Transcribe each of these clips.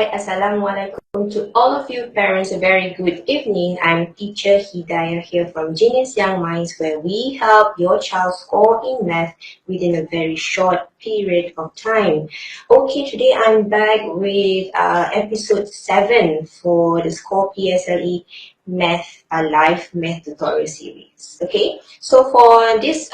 Alright, Assalamualaikum to all of you parents. A very good evening. I'm teacher Hidayah here from Genius Young Minds, where we help your child score in math within a very short period of time. Okay, today I'm back with episode 7 for the Score PSLE Math Live Math Tutorial Series. Okay, so for this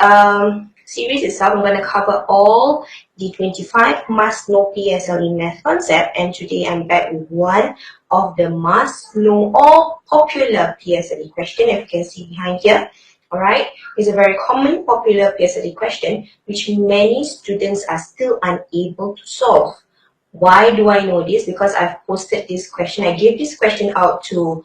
series itself, I'm going to cover all the 25 must-know PSLE math concept, and today I'm back with one of the must-know or popular PSLE question, if you can see behind here. Alright, it's a very common popular PSLE question which many students are still unable to solve. Why do I know this? Because I've posted this question. I gave this question out to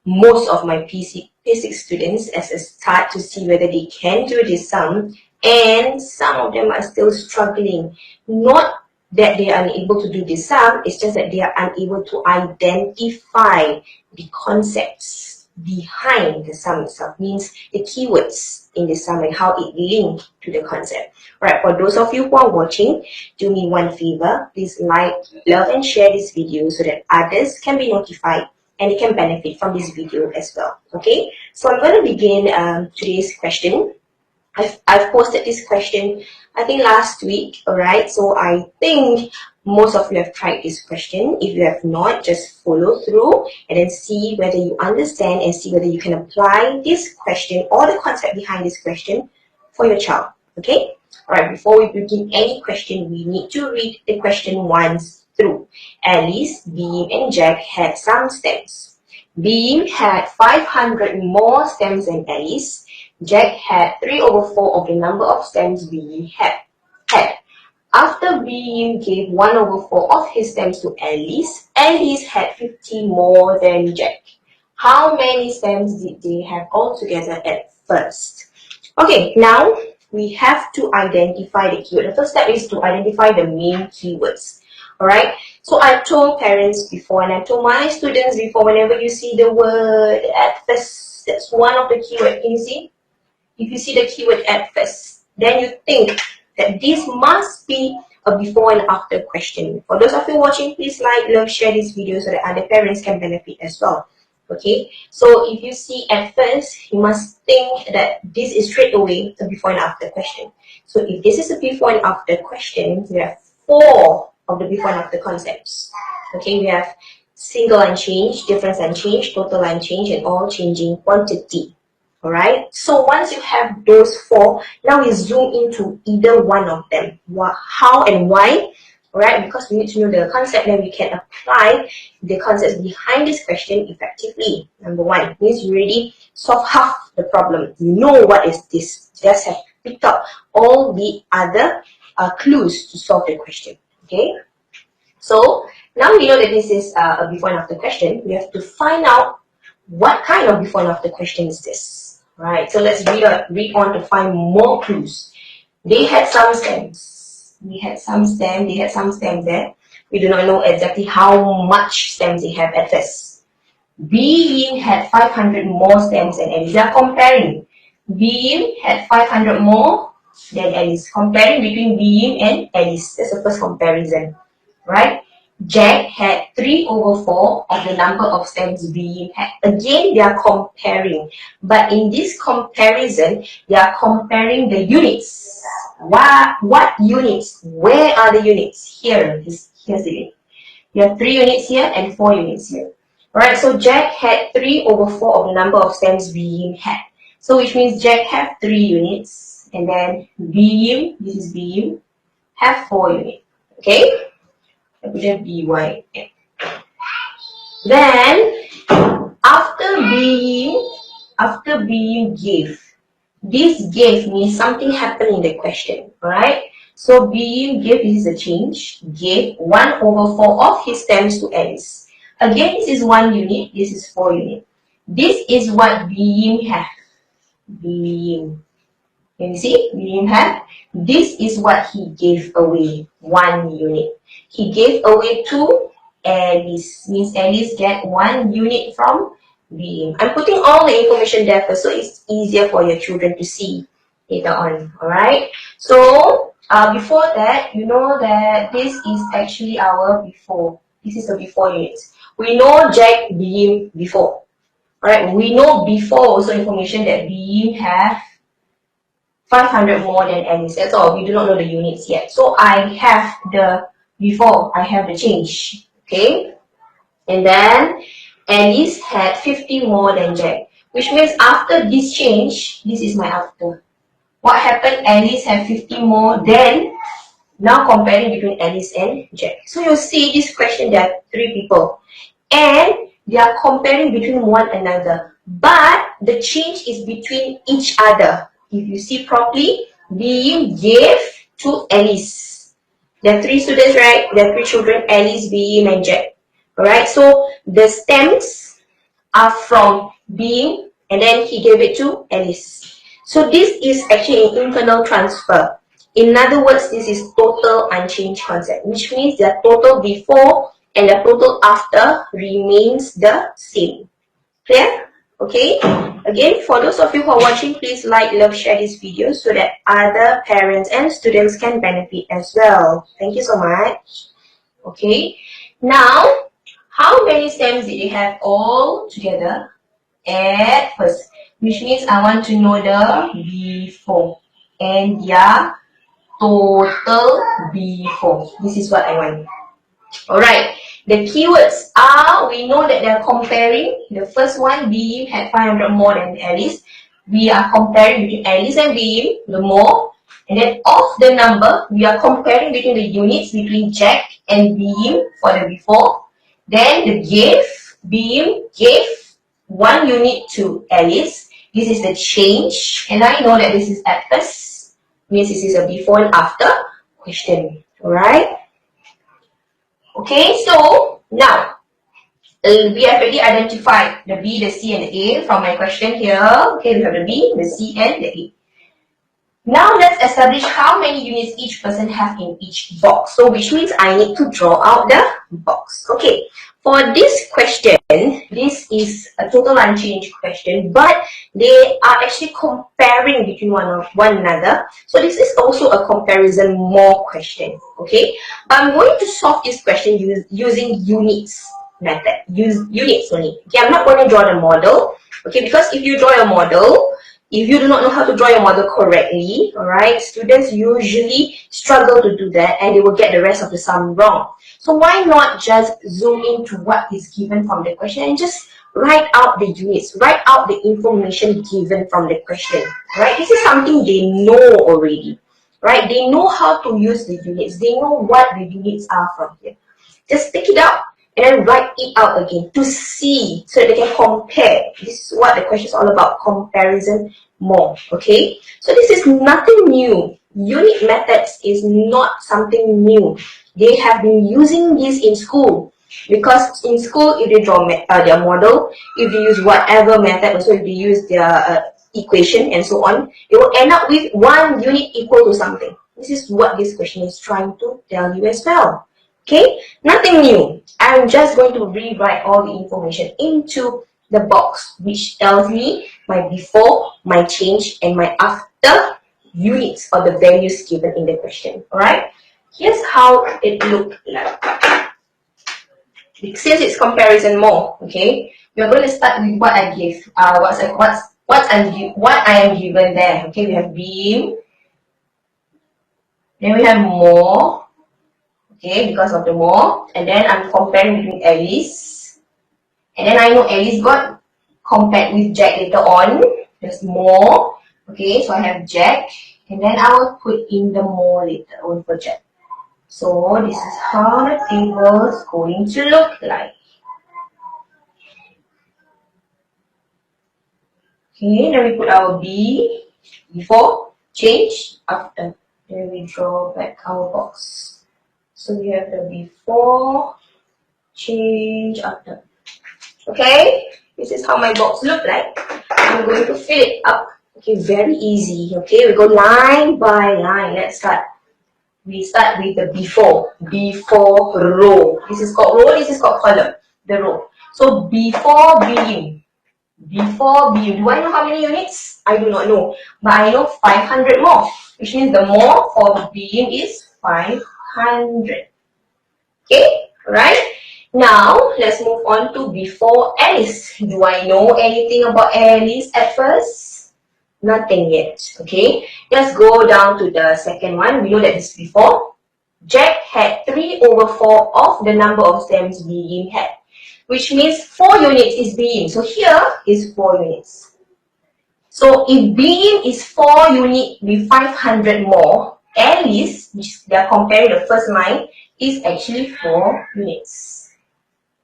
most of my P6 students as a start to see whether they can do this sum, and some of them are still struggling. Not that they are unable to do this sum, it's just that they are unable to identify the concepts behind the sum itself, means the keywords in the sum and how it links to the concept. Alright, for those of you who are watching, do me one favor, please like, love and share this video so that others can be notified and they can benefit from this video as well. Okay, so I'm going to begin today's question. I've posted this question, I think last week, alright, so I think most of you have tried this question. If you have not, just follow through and then see whether you understand and see whether you can apply this question or the concept behind this question for your child. Okay, alright, before we begin any question, we need to read the question once through. Alice, Bee Yim and Jack had some stems. Bee Yim had 500 more stems than Alice. Jack had 3/4 of the number of stems Bee Yim had. After Bee Yim gave 1/4 of his stems to Alice, Alice had 50 more than Jack. How many stems did they have altogether at first? Okay, now we have to identify the keyword. The first step is to identify the main keywords. Alright, so I told parents before and I told my students before, whenever you see the word at first, that's one of the keywords. Can you see? If you see the keyword at first, then you think that this must be a before and after question. For those of you watching, please like, love, share this video so that other parents can benefit as well. Okay, so if you see at first, you must think that this is straight away a before and after question. So if this is a before and after question, we have 4 of the before and after concepts. Okay, we have single unchanged, difference unchanged, total unchanged, and all changing quantity. Alright, so once you have those 4, now we zoom into either one of them. How and why? Alright, because we need to know the concept, then we can apply the concepts behind this question effectively. Number 1 means you already solve half the problem. You know what is this. Just have picked up all the other clues to solve the question. Okay, so now we know that this is a before and after question. We have to find out what kind of before and after question is this. Right, so let's read on to find more clues. They had some stems. They had some stems there. We do not know exactly how much stems they have at first. Bee Yim had 500 more stems than Alice. They are comparing. Bee Yim had 500 more than Alice. Comparing between Bee Yim and Alice. That's the first comparison. Right? Jack had 3/4 of the number of stems Bee Yim had. Again, they are comparing. But in this comparison, they are comparing the units. What units? Where are the units? Here's the unit. You have 3 units here and 4 units here. Alright, so Jack had 3/4 of the number of stems Bee Yim had. So which means Jack have 3 units. And then Bee Yim, this is Bee Yim, have 4 units. Okay? BY. Then after Bee Yim gave, this gave means something happened in the question. Alright, so Bee Yim gave, this is a change, gave 1/4 of his stems to Alice. Again, this is 1 unit, this is 4 units. This is what Bee Yim have. Bee Yim, can you see? Bee Yim have. This is what he gave away, 1 unit. He gave away to Alice, means Alice get 1 unit from Bee Yim. I'm putting all the information there first so it's easier for your children to see later on. Alright, so before that, you know that this is actually our before. This is the before units. We know Jack, Bee Yim before. Alright, we know before also information that Bee Yim have 500 more than Alice. That's all. We do not know the units yet. So I have the before, I have the change. Okay? And then Alice had 50 more than Jack. Which means after this change, this is my after. What happened? Alice had 50 more than, now comparing between Alice and Jack. So you see this question, there are 3 people. And they are comparing between one another. But the change is between each other. If you see properly, Bee Yim gave to Alice. There are 3 students, right? There are 3 children, Alice, Bee Yim, and Jack. Alright, so the stems are from Bee Yim, and then he gave it to Alice. So this is actually an internal transfer. In other words, this is total unchanged concept, which means the total before and the total after remains the same. Clear? Okay? Again, for those of you who are watching, please like, love, share this video so that other parents and students can benefit as well. Thank you so much. Okay? Now, how many stems did you have all together at first? Which means I want to know the before and their total before. This is what I want. Alright, the keywords are, we know that they are comparing. The first one, Bee Yim had 500 more than Alice. We are comparing between Alice and Bee Yim, the more. And then of the number, we are comparing between the units between Jack and Bee Yim for the before. Then the gave, Bee Yim gave 1 unit to Alice. This is the change. And I know that this is at first, means this is a before and after question. Alright. Okay, so now we have already identified the B, the C, and the A from my question here. Okay, we have the B, the C, and the A. Now let's establish how many units each person have in each box. So which means I need to draw out the box. Okay, for this question, this is a total unchanged question, but they are actually comparing between one another. So this is also a comparison more question. Okay, but I'm going to solve this question using units method. Use units only. Okay, I'm not going to draw the model. Okay, because if you draw a model, if you do not know how to draw your model correctly, alright, students usually struggle to do that and they will get the rest of the sum wrong. So why not just zoom into what is given from the question and just write out the units, write out the information given from the question, right? This is something they know already, right? They know how to use the units. They know what the units are from here. Just pick it up and then write it out again to see so that they can compare. This is what the question is all about, comparison more. Okay, so this is nothing new. Unit methods is not something new. They have been using this in school, because in school if they draw their model, if they use whatever method, also if they use their equation and so on, they will end up with 1 unit equal to something. This is what this question is trying to tell you as well. Okay, nothing new. I'm just going to rewrite all the information into the box, which tells me my before, my change, and my after units or the values given in the question. Alright, here's how it looked like. Since it's comparison more, okay, we're going to start with what I give. What I am given there. Okay, we have Bee Yim, then we have more. Okay, because of the more, and then I'm comparing between Alice, and then I know Alice got compared with Jack later on. There's more. Okay, so I have Jack, and then I will put in the more later on for Jack. So this is how the table is going to look like. Okay, then we put our B before, change, after. Then we draw back our box. So we have the before, change, after. Okay, this is how my box look like. I'm going to fill it up. Okay, very easy. Okay, we go line by line. Let's start. We start with the before row. This is called row, this is called column, the row. So before Bee Yim. Before Bee Yim. Do I know how many units? I do not know. But I know 500 more. Which means the more for Bee Yim is 500. Okay, right? Now, let's move on to before Alice. Do I know anything about Alice at first? Nothing yet, okay? Let's go down to the second one. We know that this before. Jack had 3/4 of the number of stems Bee Yim had, which means 4 units is Bee Yim. So here is 4 units. So if Bee Yim is 4 units with 500 more, Alice, which they are comparing the first line, is actually 4 units.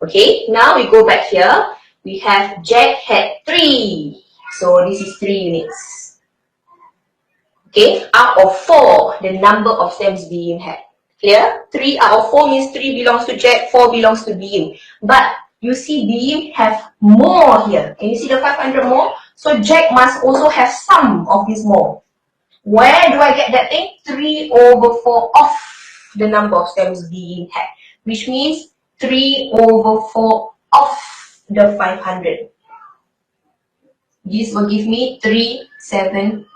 Okay, now we go back here. We have Jack had 3. So this is 3 units. Okay, out of 4, the number of stems Bee Yim had. Clear? 3 out of 4 means 3 belongs to Jack, 4 belongs to Bee Yim. But you see Bee Yim have more here. Can you see the 500 more? So Jack must also have some of this more. Where do I get that thing? 3/4 of the number of stems Bee Yim had. Which means 3/4 of the 500. This will give me 375.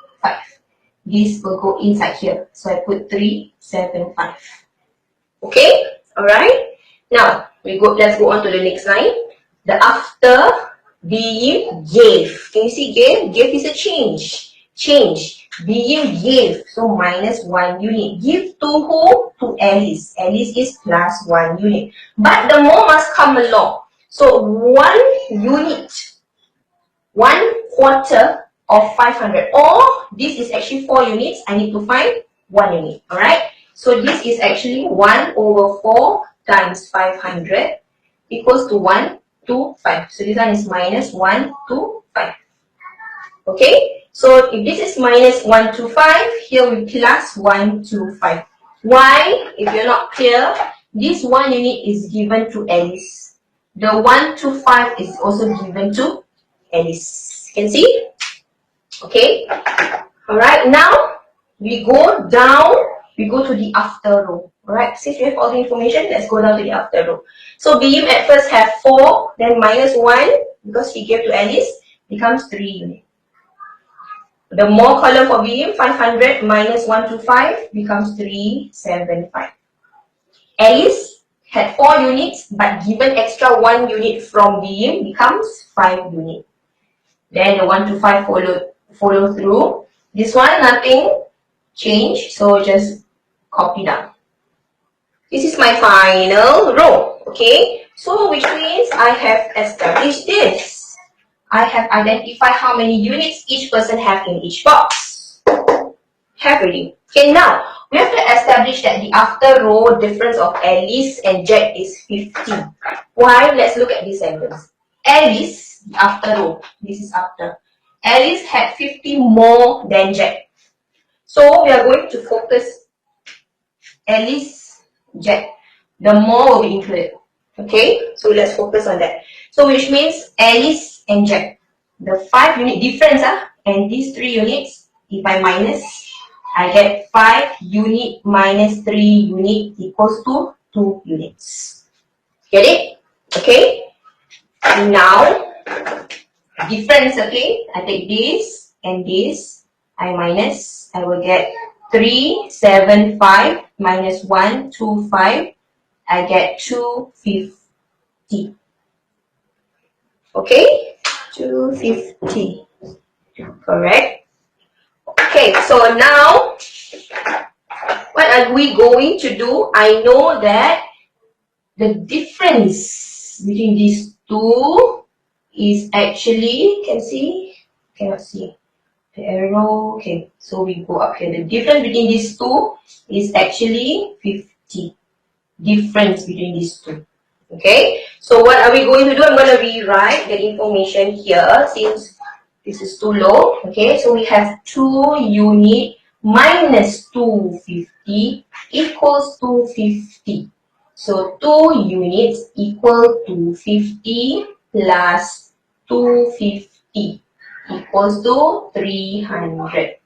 This will go inside here. So I put 375. Okay? Alright? Now, let's go on to the next line. The after Bee Yim gave. Can you see gave? Gave is a change. Change. Bee Yim gave. So minus 1 unit. Give to who? To Alice. Alice is plus 1 unit. But the more must come along. So 1 unit. 1/4 of 500. Or this is actually 4 units. I need to find 1 unit. Alright? So this is actually 1/4 times 500 equals to 1 to 5. So this one is minus 1 to 5. Okay? So if this is minus 1 to 5, here we plus 1 to 5. Why? If you're not clear, this 1 unit is given to Alice. The 1 to 5 is also given to Alice. Can see? Okay? Alright, now we go down, we go to the after row. Alright, since we have all the information, let's go down to the after row. So Bee Yim at first have 4, then minus 1, because he gave to Alice, becomes 3 units. The more column for Bee Yim, 500 minus 1 to 5 becomes 375. Alice had 4 units, but given extra 1 unit from Bee Yim becomes 5 units. Then the 1 to 5 follow through. This one, nothing change, so just copy down. This is my final row, okay? So which means I have established this. I have identified how many units each person have in each box. Have already. Okay, now we have to establish that the after row difference of Alice and Jack is 50. Why? Let's look at this sentence. Alice, the after row, this is after. Alice had 50 more than Jack. So we are going to focus Alice, Jack. The more will be included. Okay, so let's focus on that. So which means Alice and Jack. The 5 unit difference, and these 3 units, if I minus, I get 5 unit minus 3 unit equals to 2 units. Get it? Okay. Now, difference, okay, I take this and this, I minus, I will get 375 minus 125, I get 250. Okay, 250. Correct? Okay, so now, what are we going to do? I know that the difference between these two is actually, can see? Cannot see. The arrow, okay, so we go up here. The difference between these two is actually 50. Difference between these two. Okay, so what are we going to do? I'm going to rewrite the information here since this is too low. Okay, so we have 2 unit minus 250 equals 250. So 2 units equal to 50 plus 250 equals to 300.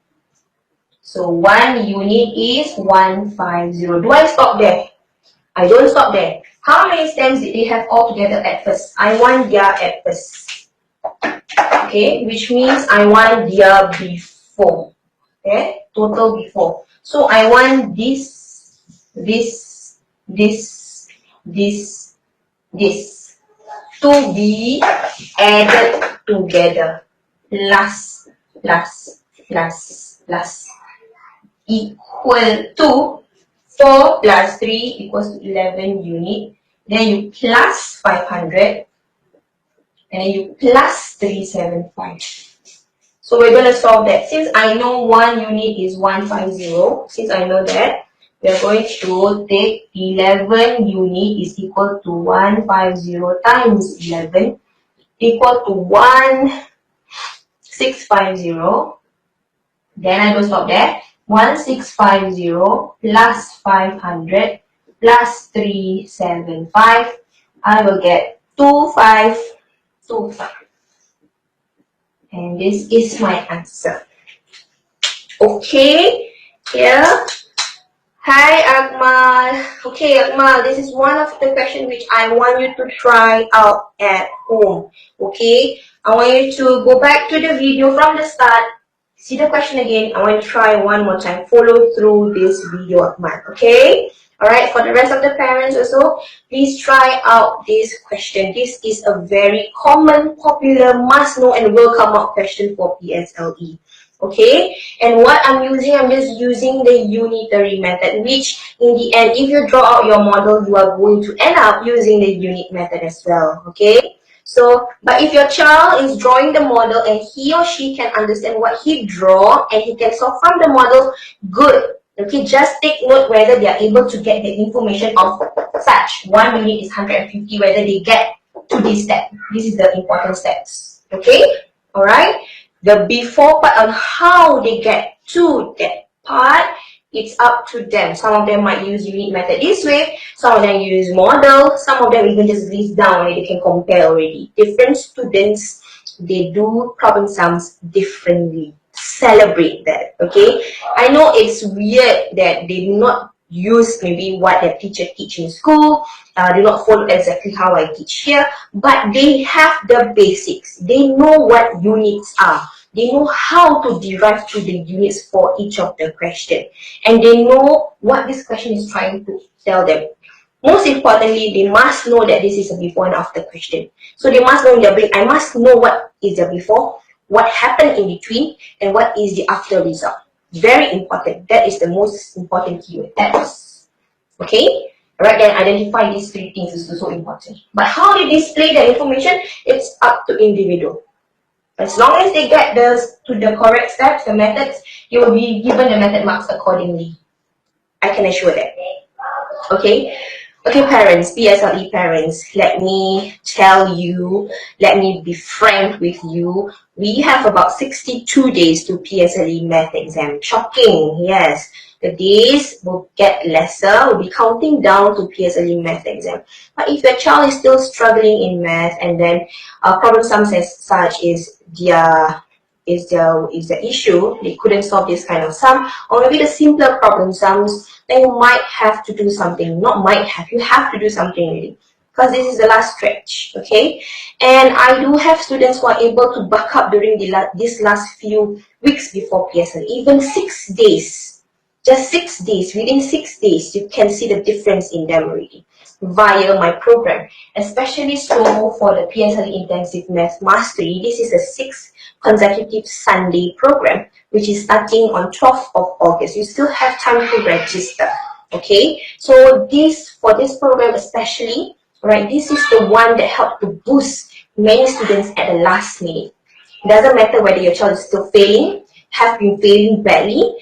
So 1 unit is 150. Do I stop there? I don't stop there. How many stems did they have all together at first? I want their at first. Okay, which means I want their before. Okay, total before. So I want this, this to be added together. Plus, plus, plus, plus equal to 4 plus 3 equals to 11 unit. Then you plus 500 and then you plus 375. So we're going to solve that. Since I know 1 unit is 150, since I know that, we're going to take 11 unit is equal to 150 times 11 equal to 1650. Then I don't stop there. 1650 plus 500 plus 375. I will get 2525. And this is my answer. Okay, here. Hi Akmal. Okay Akmal, this is one of the questions which I want you to try out at home. Okay, I want you to go back to the video from the start, see the question again. I want you to try one more time, follow through this video Akmal. Okay, alright, for the rest of the parents also, please try out this question. This is a very common, popular, must know and will come out question for PSLE. Okay, and what I'm just using the unitary method, which in the end, if you draw out your model, you are going to end up using the unit method as well. Okay, so but if your child is drawing the model and he or she can understand what he draw and he can solve from the model, good. Okay, just take note whether they are able to get the information of such 1 unit is 150, whether they get to this step. This is the important steps. Okay, all right. The before part on how they get to that part, it's up to them. Some of them might use unit method this way, some of them use model, some of them even just list down and they can compare already. Different students, they do problem sums differently. Celebrate that, okay? I know it's weird that they do not use maybe what their teacher teach in school, do not follow exactly how I teach here, but they have the basics. They know what units are. They know how to derive through the units for each of the question. And they know what this question is trying to tell them. Most importantly, they must know that this is a before and after question. So they must know in their brain, I must know what is the before, what happened in between, and what is the after result. Very important. That is the most important keyword. That's okay. Alright, then identify these 3 things is also important. But how they display the information, it's up to individual. As long as they get to the correct steps, the methods, you will be given the method marks accordingly. I can assure that. Okay. Okay, parents, PSLE parents, let me tell you, let me be frank with you. We have about 62 days to PSLE math exam. Shocking, yes. The days will get lesser, we'll be counting down to PSLE math exam. But if your child is still struggling in math and then problem sums as such is the issue, they couldn't solve this kind of sum, or maybe the simpler problem sums, then you might have to do something. Not might have, you have to do something really, because this is the last stretch. Okay, and I do have students who are able to buck up during these last few weeks before PSLE, even 6 days. Just 6 days, within 6 days, you can see the difference in them already via my program. Especially so for the PSLE Intensive Math Mastery, this is a 6 consecutive Sunday program, which is starting on 12th of August. You still have time to register. Okay, so for this program especially, right, this is the one that helped to boost many students at the last minute. It doesn't matter whether your child is still failing, have been failing badly,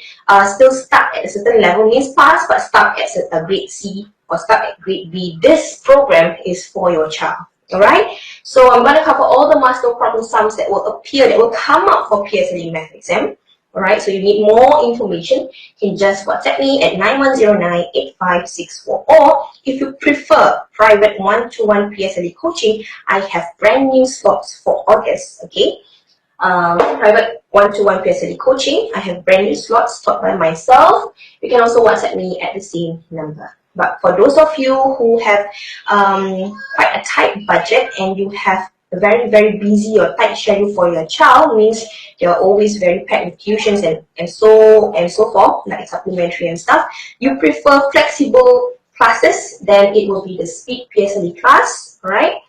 still stuck at a certain level, means pass, but stuck at a grade C or stuck at grade B. This program is for your child. Alright, so I'm going to cover all the master problem sums that will appear, that will come up for PSLE math exam. Alright, so you need more information, you can just WhatsApp me at 9109-8564. Or if you prefer private one-to-one PSLE coaching, I have brand new slots for August. Okay, private one-to-one PSLE coaching, I have brand new slots taught by myself. You can also WhatsApp me at the same number. But for those of you who have quite a tight budget and you have a very, very busy or tight schedule for your child, means you're always very packed with tuitions and so forth, like supplementary and stuff, you prefer flexible classes, then it will be the Speed PSLE class. Alright,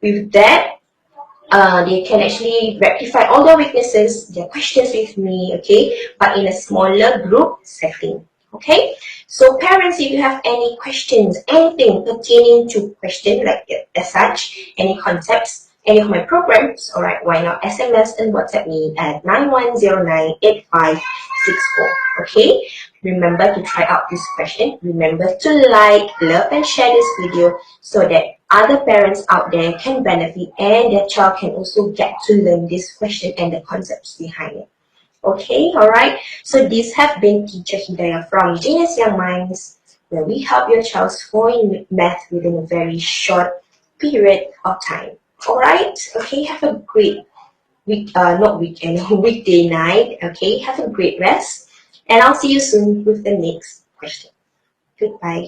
with that, they can actually rectify all their weaknesses, their questions with me, okay, but in a smaller group setting. Okay, so parents, if you have any questions, anything pertaining to question like as such, any concepts, any of my programs, alright, why not SMS and WhatsApp me at 91098564. Okay, remember to try out this question. Remember to like, love, and share this video so that other parents out there can benefit and their child can also get to learn this question and the concepts behind it. Okay, alright. So these have been Teacher Hidayah from Genius Young Minds, where we help your child score in math within a very short period of time. Alright, okay, have a great not weekend, weekday night. Okay, have a great rest, and I'll see you soon with the next question. Goodbye.